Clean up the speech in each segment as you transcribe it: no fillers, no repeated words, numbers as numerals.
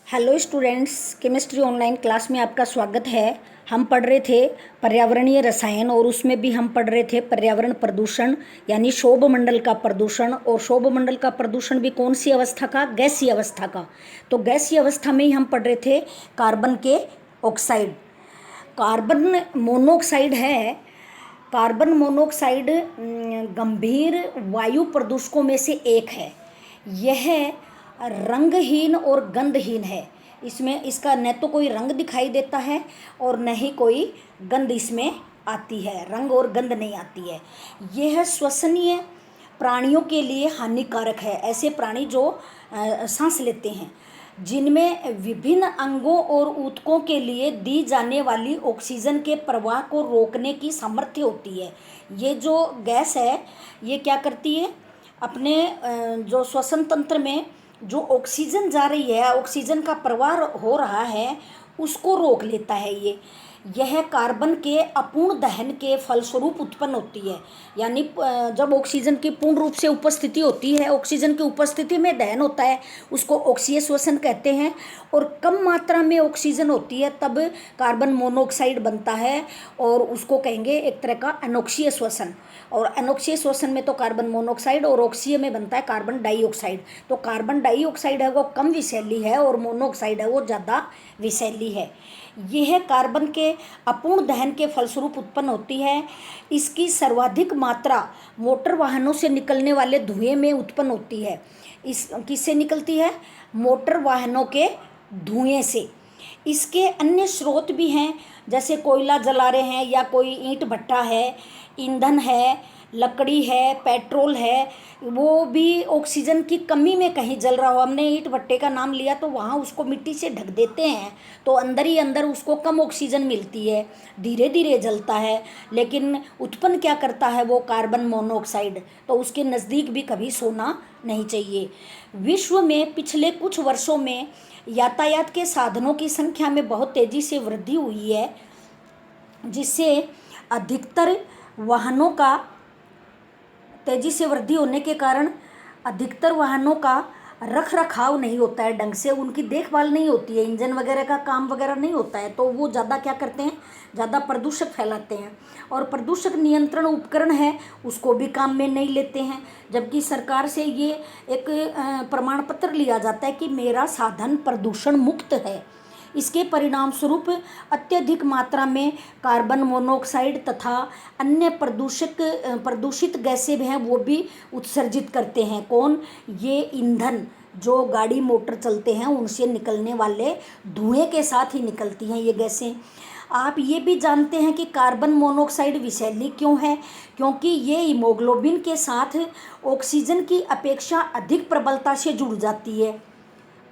Hello students, chemistry online class में आपका स्वागत है। हम पढ़ रहे थे पर्यावरणीय रसायन और उसमें भी हम पढ़ रहे थे पर्यावरण प्रदूषण यानी शोभमंडल का प्रदूषण। और शोभमंडल का प्रदूषण भी कौन सी अवस्था का? गैसीय अवस्था का। तो गैसीय अवस्था में ही हम पढ़ रहे थे कार्बन के ऑक्साइड। कार्बन मोनोऑक्साइड है। कार्बन मोनोऑक्साइड गंभीर वायु प्रदूषकों में से एक है। यह रंगहीन और गंधहीन है। इसमें इसका न तो कोई रंग दिखाई देता है और न ही कोई गंध इसमें आती है। रंग और गंध नहीं आती है। यह श्वसनीय प्राणियों के लिए हानिकारक है। ऐसे प्राणी जो सांस लेते हैं, जिनमें विभिन्न अंगों और ऊतकों के लिए दी जाने वाली ऑक्सीजन के प्रवाह को रोकने की सामर्थ्य होती है। ये जो गैस है, ये क्या करती है? अपने जो श्वसन तंत्र में जो ऑक्सीजन जा रही है, ऑक्सीजन का प्रवाह हो रहा है, उसको रोक लेता है। यह कार्बन के अपूर्ण दहन के फलस्वरूप उत्पन्न होती है। यानी जब ऑक्सीजन की पूर्ण रूप से उपस्थिति होती है, ऑक्सीजन की उपस्थिति में दहन होता है, उसको ऑक्सीय श्वसन कहते हैं। और कम मात्रा में ऑक्सीजन होती है तब कार्बन मोनोऑक्साइड बनता है और उसको कहेंगे एक तरह का अनोक्सीय श्वसन। और अनोक्सीय श्वसन में तो कार्बन मोनोऑक्साइड और ऑक्सीय में बनता है कार्बन डाइऑक्साइड। तो कार्बन डाइऑक्साइड है वो कम विषैली है और मोनोऑक्साइड है वो ज़्यादा विषैली है। यह कार्बन के अपूर्ण दहन के फलस्वरूप उत्पन्न होती है। इसकी सर्वाधिक मात्रा मोटर वाहनों से निकलने वाले धुएं में उत्पन्न होती है। इस किससे निकलती है? मोटर वाहनों के धुएं से। इसके अन्य स्रोत भी हैं, जैसे कोयला जला रहे हैं या कोई ईंट भट्टा है, ईंधन है, लकड़ी है, पेट्रोल है, वो भी ऑक्सीजन की कमी में कहीं जल रहा हो। हमने ईंट भट्टे का नाम लिया तो वहाँ उसको मिट्टी से ढक देते हैं तो अंदर ही अंदर उसको कम ऑक्सीजन मिलती है, धीरे धीरे जलता है, लेकिन उत्पन्न क्या करता है वो? Carbon monoxide. तो उसके नज़दीक भी कभी सोना नहीं चाहिए। विश्व में पिछले कुछ वर्षों में यातायात के साधनों की संख्या में बहुत तेज़ी से वृद्धि हुई है, जिससे अधिकतर वाहनों का तेज़ी से वृद्धि होने के कारण अधिकतर वाहनों का रख रखाव नहीं होता है, ढंग से उनकी देखभाल नहीं होती है, इंजन वगैरह का काम वगैरह नहीं होता है। तो वो ज़्यादा क्या करते हैं? ज़्यादा प्रदूषक फैलाते हैं। और प्रदूषक नियंत्रण उपकरण है उसको भी काम में नहीं लेते हैं, जबकि सरकार से ये एक प्रमाण पत्र लिया जाता है कि मेरा साधन प्रदूषण मुक्त है। इसके परिणाम स्वरूप अत्यधिक मात्रा में कार्बन मोनोऑक्साइड तथा अन्य प्रदूषित गैसें हैं वो भी उत्सर्जित करते हैं। कौन? ये ईंधन जो गाड़ी मोटर चलते हैं उनसे निकलने वाले धुएं के साथ ही निकलती हैं ये गैसें। आप ये भी जानते हैं कि कार्बन मोनोऑक्साइड विषैली क्यों है? क्योंकि ये हीमोग्लोबिन के साथ ऑक्सीजन की अपेक्षा अधिक प्रबलता से जुड़ जाती है।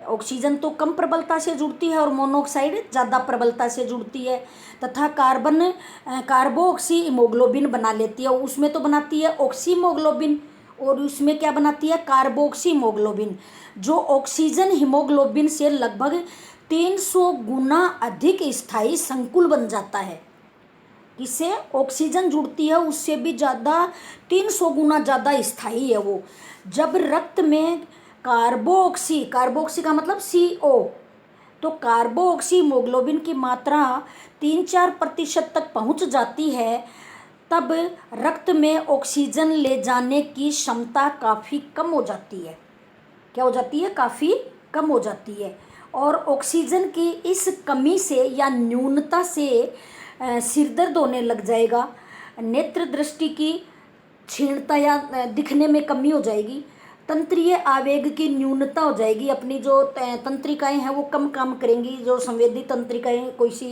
ऑक्सीजन तो कम प्रबलता से जुड़ती है और मोनोऑक्साइड ज़्यादा प्रबलता से जुड़ती है। तथा कार्बोऑक्सी हीमोग्लोबिन बना लेती है। उसमें तो बनाती है ऑक्सीमोग्लोबिन और उसमें क्या बनाती है? कार्बोऑक्सी हीमोग्लोबिन, जो ऑक्सीजन हीमोग्लोबिन से लगभग 300 गुना अधिक स्थायी संकुल बन जाता है। इससे ऑक्सीजन जुड़ती है उससे भी ज़्यादा 300 गुना ज़्यादा स्थायी है वो। जब रक्त में कार्बोऑक्सी का मतलब CO, तो कार्बोऑक्सी हीमोग्लोबिन की मात्रा 3-4% तक पहुंच जाती है, तब रक्त में ऑक्सीजन ले जाने की क्षमता काफ़ी कम हो जाती है। क्या हो जाती है? काफ़ी कम हो जाती है। और ऑक्सीजन की इस कमी से या न्यूनता से सिर दर्द होने लग जाएगा, नेत्र दृष्टि की क्षीणता या दिखने में कमी हो जाएगी, तंत्रीय आवेग की न्यूनता हो जाएगी, अपनी जो तंत्रिकाएं हैं वो कम काम करेंगी, जो संवेदी तंत्रिकाएं कोई सी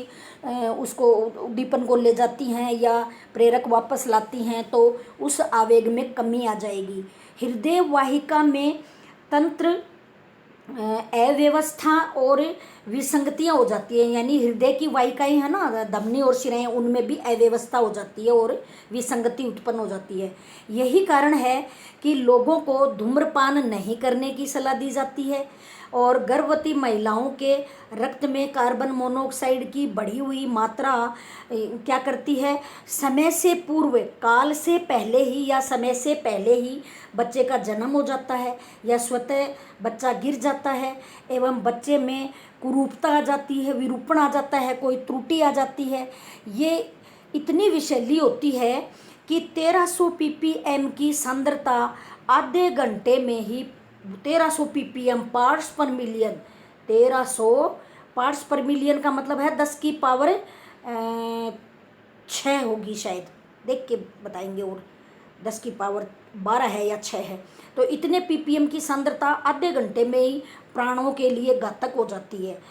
उसको उद्दीपन को ले जाती हैं या प्रेरक वापस लाती हैं, तो उस आवेग में कमी आ जाएगी। हृदय वाहिका में तंत्र अव्यवस्था और विसंगतियाँ हो जाती हैं। यानी हृदय की वाहिकाएं हैं ना, धमनी और शिराएं, उनमें भी अव्यवस्था हो जाती है और विसंगति उत्पन्न हो जाती है। यही कारण है कि लोगों को धूम्रपान नहीं करने की सलाह दी जाती है और गर्भवती महिलाओं के रक्त में कार्बन मोनोऑक्साइड की बढ़ी हुई मात्रा क्या करती है, समय से पूर्व, काल से पहले ही या समय से पहले ही बच्चे का जन्म हो जाता है या स्वतः बच्चा गिर जाता है एवं बच्चे में कुरूपता आ जाती है, विरूपण आ जाता है, कोई त्रुटि आ जाती है। ये इतनी विषैली होती है कि 1300 ppm की सांद्रता आधे घंटे में ही 1300 ppm पार्ट्स पर मिलियन, 1300 पार्ट्स पर मिलियन का मतलब है 10 की पावर 6 होगी शायद, देख के बताएंगे, और 10 की पावर 12 है या 6 है। तो इतने ppm की सांद्रता आधे घंटे में ही प्राणों के लिए घातक हो जाती है।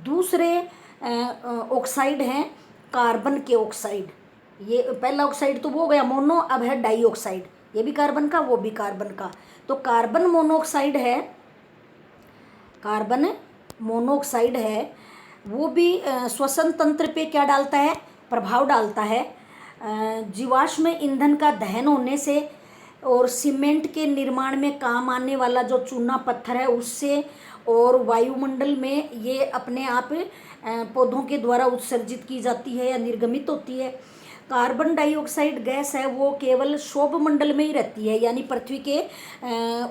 दूसरे ऑक्साइड हैं कार्बन के ऑक्साइड। ये पहला ऑक्साइड तो वो हो गया मोनो, अब है डाइऑक्साइड, ये भी कार्बन का वो भी कार्बन का। तो कार्बन मोनोऑक्साइड है, कार्बन मोनोऑक्साइड है, वो भी श्वसन तंत्र पे क्या डालता है, प्रभाव डालता है। जीवाश्म ईंधन का दहन होने से और सीमेंट के निर्माण में काम आने वाला जो चूना पत्थर है उससे और वायुमंडल में ये अपने आप पौधों के द्वारा उत्सर्जित की जाती है या निर्गमित होती है। कार्बन डाइऑक्साइड गैस है वो केवल शोभ मंडल में ही रहती है, यानी पृथ्वी के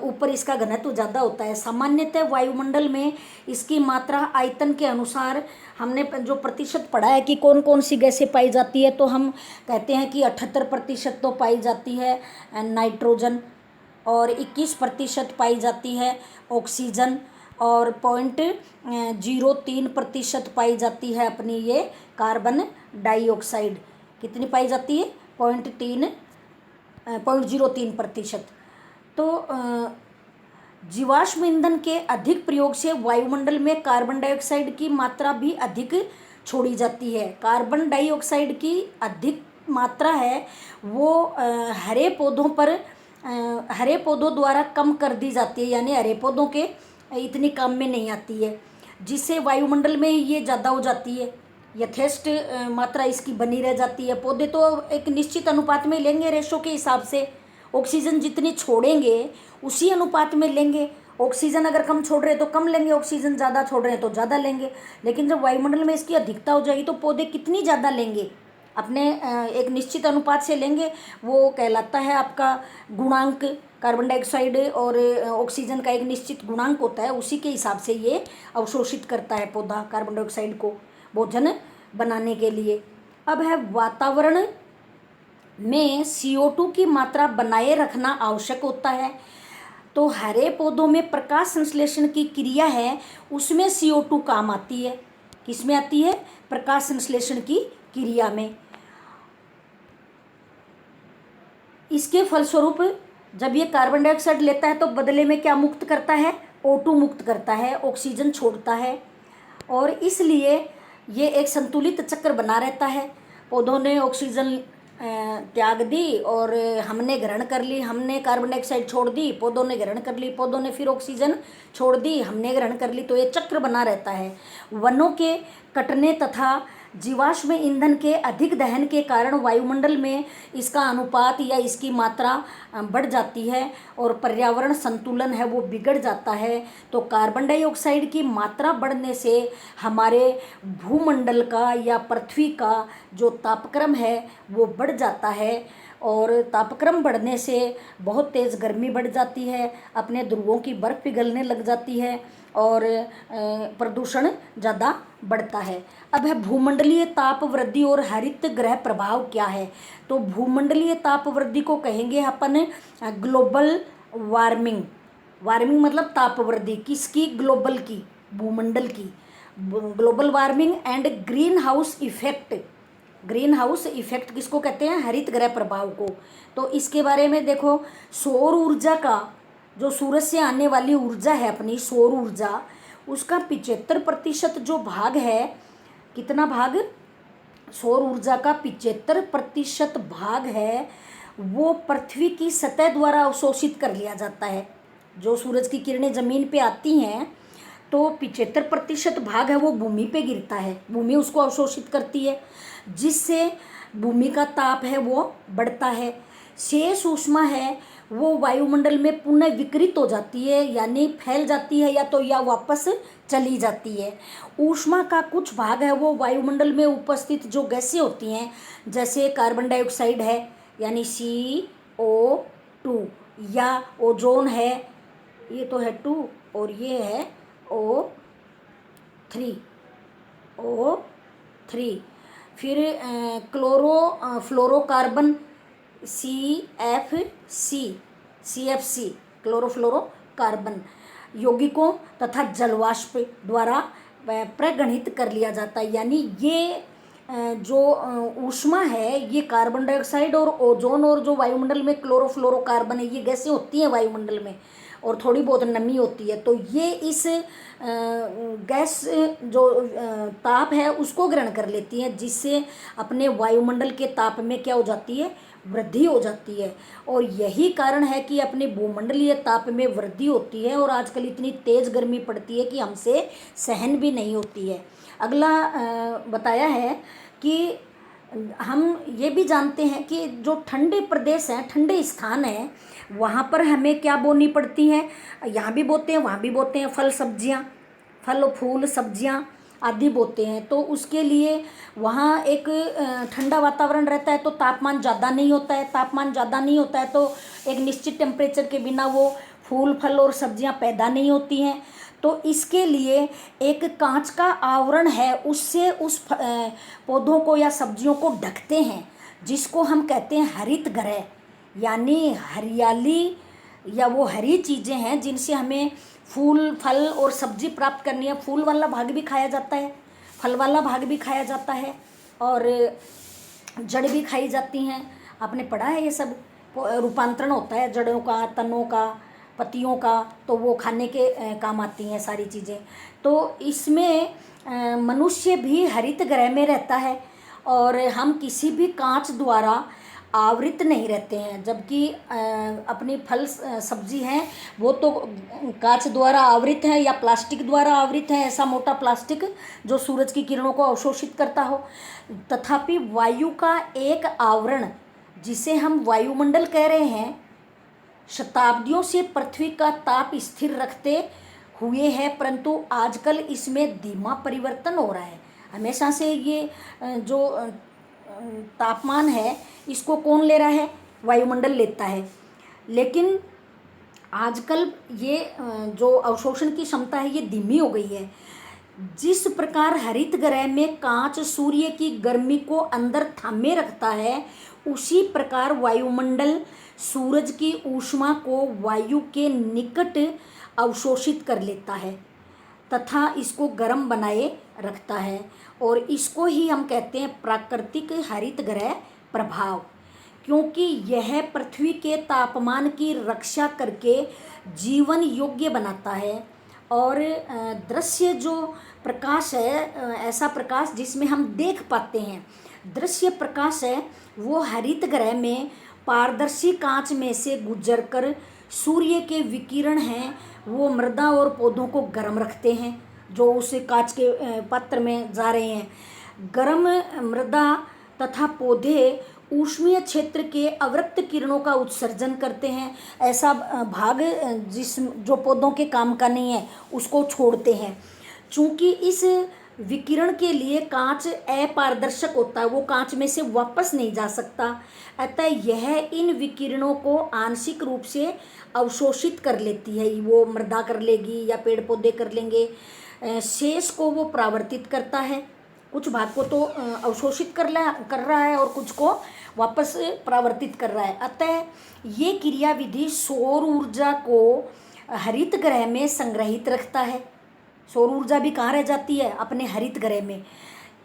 ऊपर इसका घनत्व ज़्यादा होता है। सामान्यतः वायुमंडल में इसकी मात्रा आयतन के अनुसार, हमने जो प्रतिशत पढ़ा है कि कौन कौन सी गैसें पाई जाती है, तो हम कहते हैं कि 78% तो पाई जाती है नाइट्रोजन, और 21% पाई जाती है ऑक्सीजन, और 0.03% पाई जाती है अपनी ये कार्बन डाइऑक्साइड। कितनी पाई जाती है, 0.03%। तो जीवाश्म ईंधन के अधिक प्रयोग से वायुमंडल में कार्बन डाइऑक्साइड की मात्रा भी अधिक छोड़ी जाती है। कार्बन डाइऑक्साइड की अधिक मात्रा है वो हरे पौधों पर, हरे पौधों द्वारा कम कर दी जाती है, यानी हरे पौधों के इतनी काम में नहीं आती है, जिससे वायुमंडल में ये ज़्यादा हो जाती है, यथेष्ट मात्रा इसकी बनी रह जाती है। पौधे तो एक निश्चित अनुपात में लेंगे, रेशो के हिसाब से, ऑक्सीजन जितनी छोड़ेंगे उसी अनुपात में लेंगे। ऑक्सीजन अगर कम छोड़ रहे हैं तो कम लेंगे, ऑक्सीजन ज़्यादा छोड़ रहे हैं तो ज़्यादा लेंगे। लेकिन जब वायुमंडल में इसकी अधिकता हो जाएगी तो पौधे कितनी ज़्यादा लेंगे, अपने एक निश्चित अनुपात से लेंगे, वो कहलाता है आपका गुणांक। कार्बन डाइऑक्साइड और ऑक्सीजन का एक निश्चित गुणांक होता है, उसी के हिसाब से ये अवशोषित करता है पौधा कार्बन डाइऑक्साइड को भोजन बनाने के लिए। अब है वातावरण में CO2 की मात्रा बनाए रखना आवश्यक होता है। तो हरे पौधों में प्रकाश संश्लेषण की क्रिया है उसमें CO2 काम आती है। किसमें आती है, प्रकाश संश्लेषण की क्रिया में। इसके फलस्वरूप जब ये कार्बन डाइऑक्साइड लेता है तो बदले में क्या मुक्त करता है, O2 मुक्त करता है, ऑक्सीजन छोड़ता है, और इसलिए ये एक संतुलित चक्र बना रहता है। पौधों ने ऑक्सीजन त्याग दी और हमने ग्रहण कर ली, हमने कार्बन डाइऑक्साइड छोड़ दी, पौधों ने ग्रहण कर ली, पौधों ने फिर ऑक्सीजन छोड़ दी, हमने ग्रहण कर ली, तो ये चक्र बना रहता है। वनों के कटने तथा जीवाश्म ईंधन के अधिक दहन के कारण वायुमंडल में इसका अनुपात या इसकी मात्रा बढ़ जाती है और पर्यावरण संतुलन है वो बिगड़ जाता है। तो कार्बन डाइऑक्साइड की मात्रा बढ़ने से हमारे भूमंडल का या पृथ्वी का जो तापक्रम है वो बढ़ जाता है, और तापक्रम बढ़ने से बहुत तेज़ गर्मी बढ़ जाती है, अपने ध्रुवों की बर्फ़ पिघलने लग जाती है और प्रदूषण ज़्यादा बढ़ता है। अब है भूमंडलीय ताप वृद्धि और हरित गृह प्रभाव क्या है। तो भूमंडलीय ताप वृद्धि को कहेंगे अपन ग्लोबल वार्मिंग। वार्मिंग मतलब ताप वृद्धि, किसकी, ग्लोबल की, भूमंडल की। Global warming and green house effect. Green house effect किसको कहते हैं, हरित गृह प्रभाव को। तो इसके बारे में देखो, सौर ऊर्जा का, जो सूरज से आने वाली ऊर्जा है अपनी सौर ऊर्जा, उसका 75% जो भाग है, कितना भाग, सौर ऊर्जा का 75% भाग है वो पृथ्वी की सतह द्वारा अवशोषित कर लिया जाता है। जो सूरज की किरणें ज़मीन पे आती हैं तो 75% भाग है वो भूमि पे गिरता है, भूमि उसको अवशोषित करती है, जिससे भूमि का ताप है वो बढ़ता है। शेष ऊष्मा है वो वायुमंडल में पुनः विकृत हो जाती है, यानी फैल जाती है या वापस चली जाती है। ऊष्मा का कुछ भाग है वो वायुमंडल में उपस्थित जो गैसें होती हैं, जैसे कार्बन डाइऑक्साइड है यानी CO2, या ओजोन है, ये तो है 2 और ये है O3, फिर फ्लोरोकार्बन CFC क्लोरोफ्लोरोकार्बन यौगिकों तथा जलवाष्प द्वारा प्रगणित कर लिया जाता है। यानी ये जो ऊष्मा है ये कार्बन डाइऑक्साइड और ओजोन और जो वायुमंडल में क्लोरोफ्लोरोकार्बन है, ये गैसें होती हैं वायुमंडल में और थोड़ी बहुत नमी होती है, तो ये इस गैस जो ताप है उसको ग्रहण कर लेती हैं, जिससे अपने वायुमंडल के ताप में क्या हो जाती है, वृद्धि हो जाती है। और यही कारण है कि अपने भूमंडलीय ताप में वृद्धि होती है और आजकल इतनी तेज़ गर्मी पड़ती है कि हमसे सहन भी नहीं होती है। अगला बताया है कि हम ये भी जानते हैं कि जो ठंडे प्रदेश हैं, ठंडे स्थान हैं, वहाँ पर हमें क्या बोनी पड़ती हैं, यहाँ भी बोते हैं वहाँ भी बोते हैं, फल फूल सब्जियाँ आदि बोते हैं। तो उसके लिए वहाँ एक ठंडा वातावरण रहता है, तो तापमान ज़्यादा नहीं होता है, तो एक निश्चित टेम्परेचर के बिना वो फूल फल और सब्जियाँ पैदा नहीं होती हैं। तो इसके लिए एक कांच का आवरण है, उससे उस पौधों को या सब्जियों को ढकते हैं, जिसको हम कहते हैं हरित गृह, यानी हरियाली या वो हरी चीज़ें हैं जिनसे हमें फूल फल और सब्जी प्राप्त करनी है। फूल वाला भाग भी खाया जाता है, फल वाला भाग भी खाया जाता है और जड़ भी खाई जाती हैं। आपने पढ़ा है ये सब, रूपांतरण होता है जड़ों का, तनों का, पत्तियों का, तो वो खाने के काम आती हैं सारी चीज़ें। तो इसमें मनुष्य भी हरित गृह में रहता है और हम किसी भी कांच द्वारा आवृत नहीं रहते हैं, जबकि अपनी फल सब्जी हैं वो तो कांच द्वारा आवृत है या प्लास्टिक द्वारा आवृत है, ऐसा मोटा प्लास्टिक जो सूरज की किरणों को अवशोषित करता हो। तथापि वायु का एक आवरण, जिसे हम वायुमंडल कह रहे हैं, शताब्दियों से पृथ्वी का ताप स्थिर रखते हुए है, परंतु आजकल इसमें धीमा परिवर्तन हो रहा है। हमेशा से ये जो तापमान है इसको कौन ले रहा है, वायुमंडल लेता है, लेकिन आजकल ये जो अवशोषण की क्षमता है ये धीमी हो गई है। जिस प्रकार हरित गृह में कांच सूर्य की गर्मी को अंदर थामे रखता है, उसी प्रकार वायुमंडल सूरज की ऊष्मा को वायु के निकट अवशोषित कर लेता है तथा इसको गर्म बनाए रखता है, और इसको ही हम कहते हैं प्राकृतिक हरित गृह प्रभाव, क्योंकि यह पृथ्वी के तापमान की रक्षा करके जीवन योग्य बनाता है। और दृश्य जो प्रकाश है, ऐसा प्रकाश जिसमें हम देख पाते हैं, दृश्य प्रकाश है, वो हरित गृह में पारदर्शी कांच में से गुजरकर सूर्य के विकिरण हैं वो मृदा और पौधों को गर्म रखते हैं, जो उस कांच के पात्र में जा रहे हैं। गर्म मृदा तथा पौधे ऊष्मीय क्षेत्र के अवरक्त किरणों का उत्सर्जन करते हैं, ऐसा भाग जो पौधों के काम का नहीं है उसको छोड़ते हैं। चूँकि इस विकिरण के लिए कांच अपारदर्शक होता है, वो कांच में से वापस नहीं जा सकता, अतः यह इन विकिरणों को आंशिक रूप से अवशोषित कर लेती है। वो मृदा कर लेगी या पेड़ पौधे कर लेंगे, शेष को वो परावर्तित करता है, कुछ भाग को तो अवशोषित कर रहा है और कुछ को वापस परावर्तित कर रहा है। अतः ये क्रियाविधि सौर ऊर्जा को हरित गृह में संग्रहित रखता है। सौर ऊर्जा भी कहाँ रह जाती है, अपने हरित गृह में।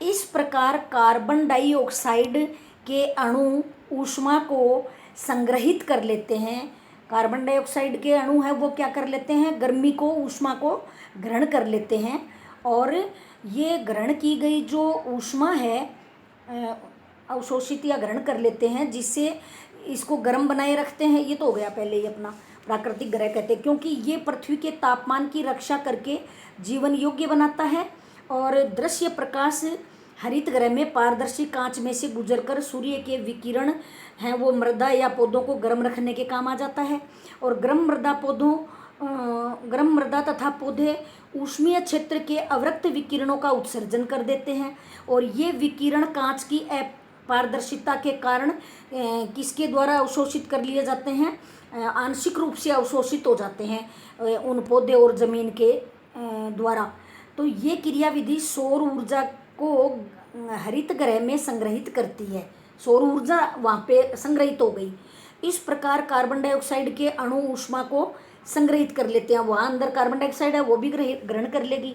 इस प्रकार कार्बन डाइऑक्साइड के अणु ऊष्मा को संग्रहित कर लेते हैं। कार्बन डाइऑक्साइड के अणु है वो क्या कर लेते हैं, गर्मी को, ऊष्मा को ग्रहण कर लेते हैं, और ये ग्रहण की गई जो ऊष्मा है अवशोषित या ग्रहण कर लेते हैं, जिससे इसको गर्म बनाए रखते हैं। ये तो हो गया पहले ही अपना प्राकृतिक गृह कहते हैं, क्योंकि ये पृथ्वी के तापमान की रक्षा करके जीवन योग्य बनाता है। और दृश्य प्रकाश हरित गृह में पारदर्शी कांच में से गुजरकर सूर्य के विकिरण हैं वो मृदा या पौधों को गर्म रखने के काम आ जाता है। और गर्म मृदा तथा पौधे ऊष्मीय क्षेत्र के अवरक्त विकिरणों का उत्सर्जन कर देते हैं। और ये विकिरण कांच की पारदर्शिता के कारण किसके द्वारा अवशोषित कर लिए जाते हैं, आंशिक रूप से अवशोषित हो जाते हैं उन पौधे और जमीन के द्वारा। तो ये क्रियाविधि सौर ऊर्जा को हरित गृह में संग्रहित करती है। सौर ऊर्जा वहाँ पे संग्रहित हो गई। इस प्रकार कार्बन डाइऑक्साइड के अणु ऊष्मा को संग्रहित कर लेते हैं। वहाँ अंदर कार्बन डाइऑक्साइड है वो भी ग्रहण कर लेगी,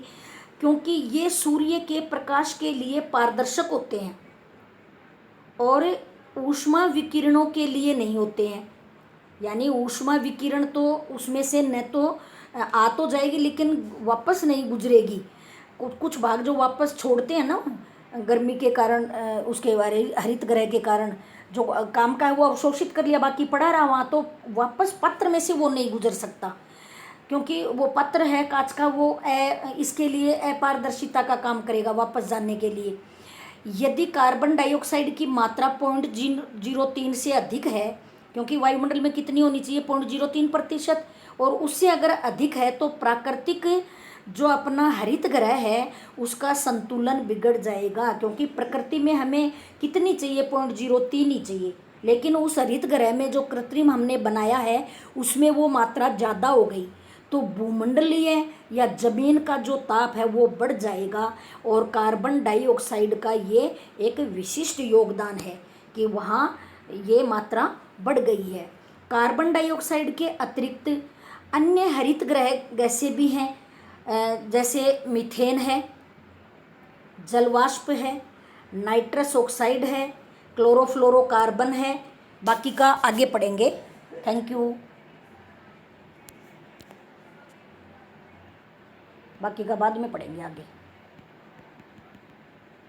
क्योंकि ये सूर्य के प्रकाश के लिए पारदर्शक होते हैं और ऊष्मा विकिरणों के लिए नहीं होते हैं। यानी ऊष्मा विकिरण तो उसमें से न तो आ तो जाएगी लेकिन वापस नहीं गुजरेगी। कुछ भाग जो वापस छोड़ते हैं ना गर्मी के कारण, उसके बारे हरित गृह के कारण जो काम का है वो अवशोषित कर लिया, बाकी पड़ा रहा वहाँ, तो वापस पत्र में से वो नहीं गुजर सकता, क्योंकि वो पत्र है कांच का, वो इसके लिए अपारदर्शिता का काम करेगा वापस जाने के लिए। यदि कार्बन डाइऑक्साइड की मात्रा 0.03 से अधिक है, क्योंकि वायुमंडल में कितनी होनी चाहिए 0.03%, और उससे अगर अधिक है तो प्राकृतिक जो अपना हरित गृह है उसका संतुलन बिगड़ जाएगा। क्योंकि प्रकृति में हमें कितनी चाहिए 0.03 ही चाहिए, लेकिन उस हरित गृह में जो कृत्रिम हमने बनाया है उसमें वो मात्रा ज़्यादा हो गई, तो भूमंडलीय या जमीन का जो ताप है वो बढ़ जाएगा। और कार्बन डाइऑक्साइड का ये एक विशिष्ट योगदान है कि वहाँ ये मात्रा बढ़ गई है। कार्बन डाइऑक्साइड के अतिरिक्त अन्य हरित गृह गैसें भी हैं, जैसे मीथेन है, जलवाष्प है, नाइट्रस ऑक्साइड है, क्लोरोफ्लोरोकार्बन है। बाकी का आगे पढ़ेंगे। Thank you. बाकी का बाद में पढ़ेंगे आगे।